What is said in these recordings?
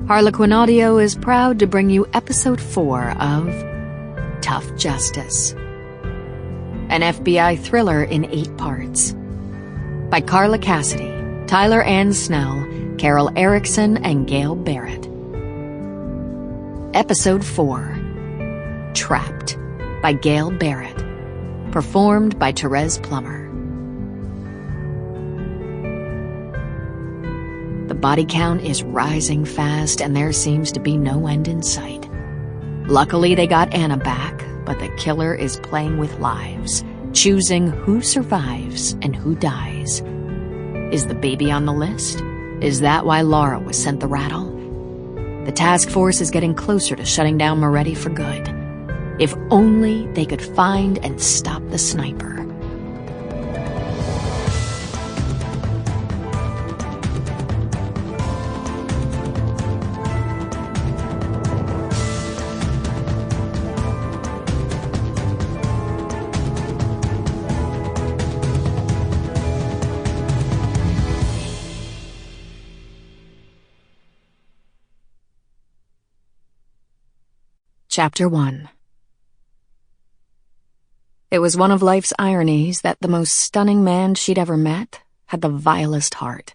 HarlequinAudio is proud to bring you Episode 4 of Tough Justice, an FBI thriller in 8 parts. By Carla Cassidy, Tyler Ann Snell, Carol Erickson, and Gail Barrett. Episode 4, Trapped, by Gail Barrett. Performed by Thérèse Plummer. The body count is rising fast, and there seems to be no end in sight. Luckily, they got Anna back, but the killer is playing with lives, choosing who survives and who dies. Is the baby on the list? Is that why Lara was sent the rattle? The task force is getting closer to shutting down Moretti for good. If only they could find and stop the sniper. Chapter 1. It was one of life's ironies that the most stunning man she'd ever met had the vilest heart.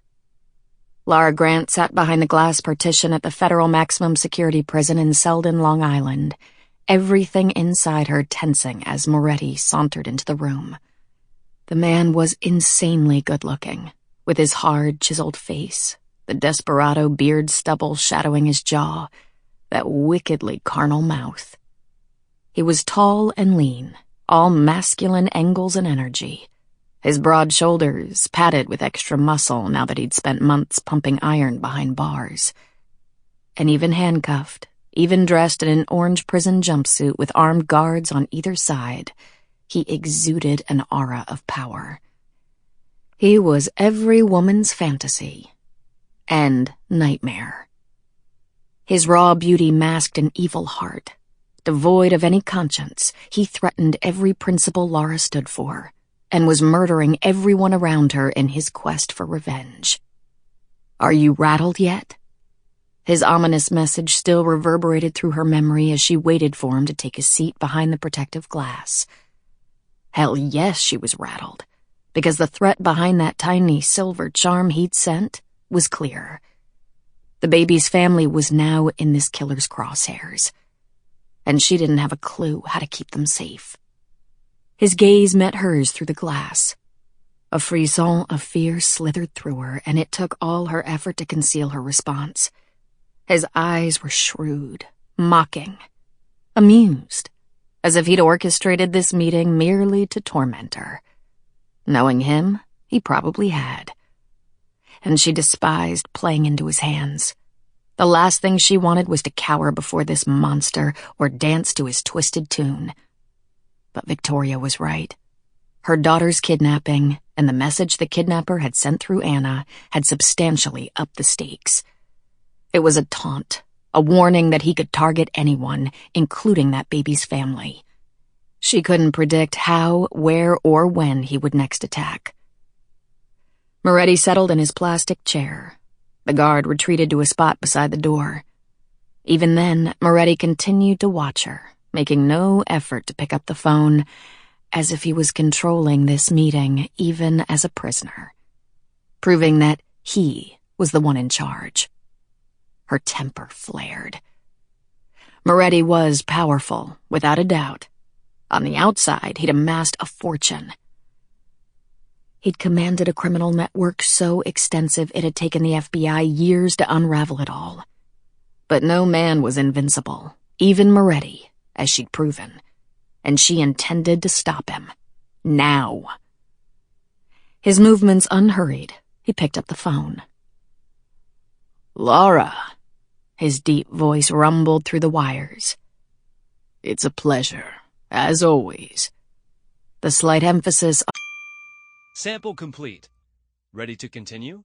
Lara Grant sat behind the glass partition at the federal maximum security prison in Selden, Long Island, everything inside her tensing as Moretti sauntered into the room. The man was insanely good-looking, with his hard, chiseled face, the desperado beard stubble shadowing his jaw, that wickedly carnal mouth. He was tall and lean, all masculine angles and energy. His broad shoulders padded with extra muscle now that he'd spent months pumping iron behind bars. And even handcuffed, even dressed in an orange prison jumpsuit with armed guards on either side, he exuded an aura of power. He was every woman's fantasy and nightmare. His raw beauty masked an evil heart. Devoid of any conscience, he threatened every principle Lara stood for, and was murdering everyone around her in his quest for revenge. "Are you rattled yet?" His ominous message still reverberated through her memory as she waited for him to take his seat behind the protective glass. Hell yes, she was rattled, because the threat behind that tiny silver charm he'd sent was clear. The baby's family was now in this killer's crosshairs, and she didn't have a clue how to keep them safe. His gaze met hers through the glass. A frisson of fear slithered through her, and it took all her effort to conceal her response. His eyes were shrewd, mocking, amused, as if he'd orchestrated this meeting merely to torment her. Knowing him, he probably had. And she despised playing into his hands. The last thing she wanted was to cower before this monster or dance to his twisted tune. But Victoria was right. Her daughter's kidnapping and the message the kidnapper had sent through Anna had substantially upped the stakes. It was a taunt, a warning that he could target anyone, including that baby's family. She couldn't predict how, where, or when he would next attack. Moretti settled in his plastic chair. The guard retreated to a spot beside the door. Even then, Moretti continued to watch her, making no effort to pick up the phone, as if he was controlling this meeting even as a prisoner, proving that he was the one in charge. Her temper flared. Moretti was powerful, without a doubt. On the outside, he'd amassed a fortune. He'd commanded a criminal network so extensive it had taken the FBI years to unravel it all. But no man was invincible, even Moretti, as she'd proven, and she intended to stop him. Now. His movements unhurried, he picked up the phone. "Lara," his deep voice rumbled through the wires. "It's a pleasure, as always." The slight emphasis. Sample complete. Ready to continue?